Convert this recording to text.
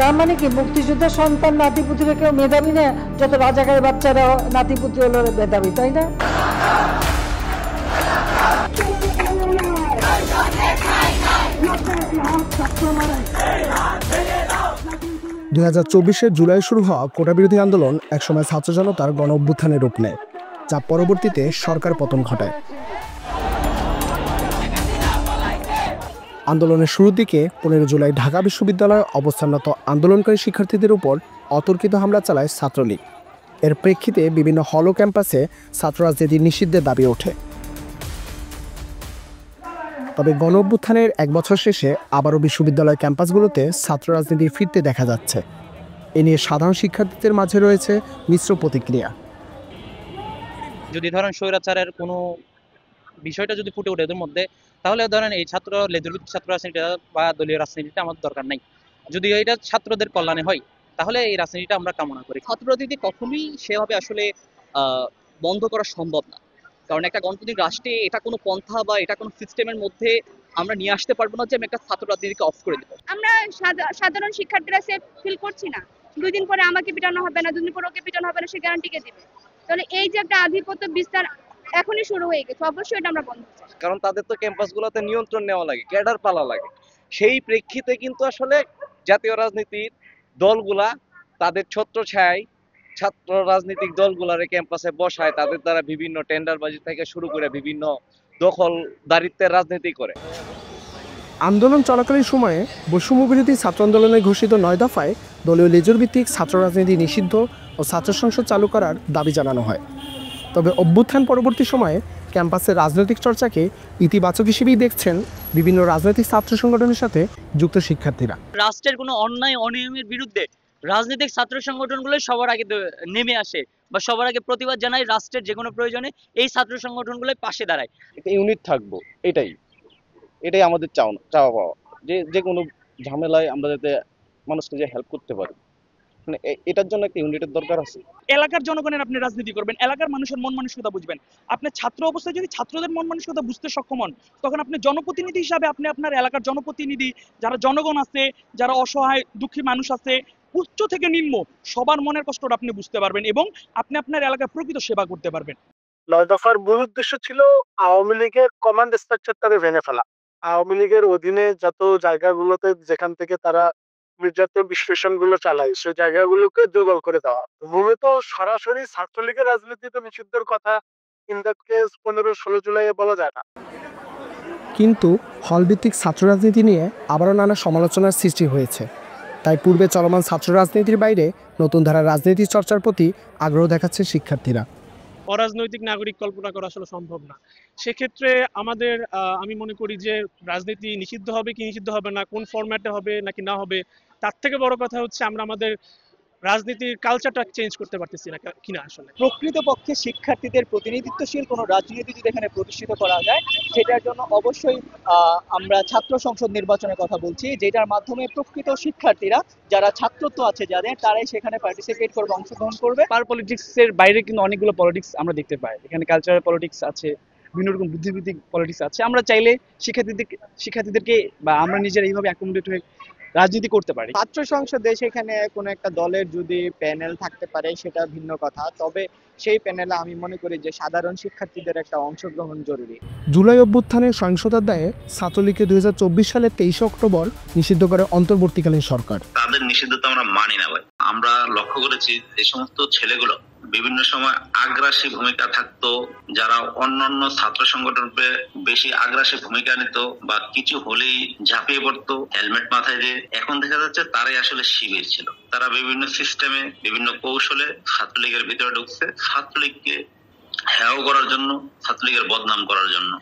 তার মানে কি মুক্তিযুদ্ধের সন্তান নাতিপুতিরা কেউ মেধাবী না, যত রাজাকারের বাচ্চারা নাতিপুতি হলো মেধাবী, তাই না? 2024 জুলাই শুরু হওয়া কোটাবিরোধী আন্দোলন একসময় ছাত্র জনতার গণ অভ্যুত্থানের রূপ নেয়, যা পরবর্তীতে সরকার পতন ঘটায়। আন্দোলনের শুরুর দিকে 15 জুলাই ঢাকা বিশ্ববিদ্যালয়ে অবস্থানরত আন্দোলনকারী শিক্ষার্থীদের উপর অতর্কিত হামলা চালায় ছাত্রলীগ। এর প্রেক্ষিতে বিভিন্ন হল ক্যাম্পাসে ছাত্র রাজনীতি নিষিদ্ধের দাবি ওঠে। তবে গণ অভ্যুত্থানের 1 বছর শেষে আবারও বিশ্ববিদ্যালয় ক্যাম্পাসগুলোতে ছাত্র রাজনীতি ফিরতে দেখা যাচ্ছে। এ নিয়ে সাধারণ শিক্ষার্থীদের মাঝে রয়েছে মিশ্র প্রতিক্রিয়া। যদি ধরেন স্বৈরাচারের কোনো বিষয়টা যদি ফুটে ওঠে এদের মধ্যে, তাহলে ধরেন এই ছাত্র রাজনীতিটা বা দলীয় রাজনীতিটা আমাদের দরকার নাই। যদি এটা ছাত্রদের কল্যাণে হয় তাহলে এই রাজনীতিটা আমরা কামনা করি। ছাত্র রাজনীতি কখনোই সেভাবে আসলে বন্ধ করা সম্ভব না, কারণ একটা গণতান্ত্রিক রাষ্ট্রে এটা কোনো পন্থা বা এটা কোনো সিস্টেমের মধ্যে আমরা নিয়ে আসতে পারবো না যে আমি একটা ছাত্র রাজনীতিকে অফ করে দেবো। আমরা সাধারণ শিক্ষার্থীরা সেফ ফিল করছি না। 2 দিন পরে আমাকে পিটানো হবে না, 2 দিন পরে ওকে পিটানো হবে না, সে গ্যারান্টি কে দিবে? তাহলে এই যে একটা আধিপত্য বিস্তার এখনই শুরু হয়ে গেছে, অবশ্যই এটা আমরা বন্ধ চাই। কারণ তাদের তো ক্যাম্পাসগুলোতে নিয়ন্ত্রণ নেওয়া লাগে, ক্যাডার পালা লাগে। সেই প্রেক্ষিতে কিন্তু আসলে জাতীয় রাজনীতির দলগুলা তাদের ছত্রছায়ায় ছাত্র রাজনৈতিক দলগুলারে ক্যাম্পাসে বসায়, তাদের দ্বারা বিভিন্ন টেন্ডারবাজি থেকে শুরু করে বিভিন্ন দখলদারিত্বের রাজনীতি করে। আন্দোলন চলাকালীন সময়ে বৈষম্যবিরোধী ছাত্র আন্দোলনে ঘোষিত 9 দফায় দলীয় লেজুর ভিত্তিক ছাত্র রাজনীতি নিষিদ্ধ ও ছাত্র সংসদ চালু করার দাবি জানানো হয়। তবে অভ্যুত্থান পরবর্তী সময়ে ক্যাম্পাসের রাজনৈতিক চর্চাকে ইতিবাচক হিসেবেই দেখছেন বিভিন্ন রাজনৈতিক ছাত্র সংগঠনের সাথে যুক্ত শিক্ষার্থীরা। রাষ্ট্রের কোনো অন্যায় অনিয়মের বিরুদ্ধে রাজনৈতিক ছাত্র সংগঠনগুলো সবার আগে নেমে আসে বা সবার আগে প্রতিবাদ জানায়। রাষ্ট্রের যে কোনো প্রয়োজনে এই ছাত্র সংগঠনগুলো পাশে দাঁড়ায়। ইউনিট থাকবো, এটাই আমাদের চাওয়া পাওয়া, যে কোনো ঝামেলায় আমরা যাতে মানুষকে যে হেল্প করতে পারি, মানে এটার জন্য একটা ইউনিটের দরকার আছে। এলাকার জনগণের আপনি রাজনীতি করবেন, এলাকার মানুষের মন মানসিকতা বুঝবেন। আপনি ছাত্র অবস্থায় যদি ছাত্রদের মন মানসিকতা বুঝতে সক্ষম হন, তখন আপনি জনপ্রতিনিধি হিসাবে আপনি আপনার এলাকার জনপ্রতিনিধি, যারা জনগণ আছে, যারা অসহায় দুঃখী মানুষ আছে, উচ্চ থেকে নিম্ন সবার মনের কষ্টটা আপনি বুঝতে পারবেন এবং আপনি আপনার এলাকায় প্রকৃত সেবা করতে পারবেন। 9 দফার মূল উদ্দেশ্য ছিল আওয়ামী লীগের কমান্ড স্ট্রাকচারটাকে ভেঙে ফেলা। আওয়ামী লীগের অধীনে যত জায়গাগুলোতে যেখান থেকে তারা নির্যাতন বিশ্লেষণগুলো চালায়, সেই জায়গাগুলোকে দুর্বল করে দেওয়া। মূলত সরাসরি ছাত্রলীগের রাজনীতিতে নিষিদ্ধের কথা ইন দ্যাট কেস 15-16 জুলাই বলা যায় না। কিন্তু হলভিত্তিক ছাত্র রাজনীতি নিয়ে আবারও নানা সমালোচনার সৃষ্টি হয়েছে। তাই পূর্বে চলমান ছাত্র রাজনীতির বাইরে নতুন ধারার রাজনীতি চর্চার প্রতি আগ্রহ দেখাচ্ছে শিক্ষার্থীরা। অরাজনৈতিক নাগরিক কল্পনা করা আসলে সম্ভব না। সেক্ষেত্রে আমাদের আমি মনে করি যে রাজনীতি নিষিদ্ধ হবে কি নিষিদ্ধ হবে না, কোন ফরম্যাটে হবে নাকি না হবে, তার থেকে বড় কথা হচ্ছে আমরা আমাদের রাজনীতির কালচারটা চেঞ্জ করতে পারতেছি না কিনা। আসলে প্রকৃতপক্ষে শিক্ষার্থীদের প্রতিনিধিত্বশীল কোনো রাজনীতি যদি এখানে প্রতিষ্ঠিত করা যায়, সেটার জন্য অবশ্যই আমরা ছাত্র সংসদ নির্বাচনের কথা বলছি, যেটার মাধ্যমে প্রকৃত শিক্ষার্থীরা যারা ছাত্রত্ব আছে যাদের, তারাই সেখানে পার্টিসিপেট করবে, অংশগ্রহণ করবে। পার পলিটিক্সের বাইরে কিন্তু অনেকগুলো পলিটিক্স আমরা দেখতে পাই। এখানে কালচারাল পলিটিক্স আছে, বিভিন্ন রকম বুদ্ধিবৃত্তিক পলিটিক্স আছে। আমরা চাইলে শিক্ষার্থীদেরকে বা আমরা নিজেরা এইভাবে অ্যাকোমোডেট হয়ে রাজনীতি করতে পারি। ছাত্র সংসদে সেখানে কোনো একটা দলের যদি প্যানেল থাকতে পারে সেটা ভিন্ন কথা, তবে সেই প্যানেলে আমি মনে করি যে সাধারণ শিক্ষার্থীদের একটা অংশগ্রহণ জরুরি। জুলাই অভ্যুত্থানের সহিংসতার দায়ে ছাত্রলীগকে 2024 সালের 23 অক্টোবর নিষিদ্ধ করে অন্তর্বর্তীকালীন সরকার। তাদের নিষিদ্ধতা আমরা মানি না ভাই। আমরা লক্ষ্য করেছি এই সমস্ত ছেলেগুলো বিভিন্ন সময় আগ্রাসী ভূমিকা থাকতো, যারা অন্যান্য ছাত্র সংগঠনকে বেশি আগ্রাসী ভূমিকা নিত বা কিছু হলেই ঝাঁপিয়ে পড়তো হেলমেট মাথায় দিয়ে। এখন দেখা যাচ্ছে তারাই আসলে শিবির ছিল। তারা বিভিন্ন সিস্টেমে বিভিন্ন কৌশলে ছাত্রলীগের ভিতরে ঢুকছে, ছাত্রলীগকে হেয় করার জন্য, ছাত্রলীগের বদনাম করার জন্য।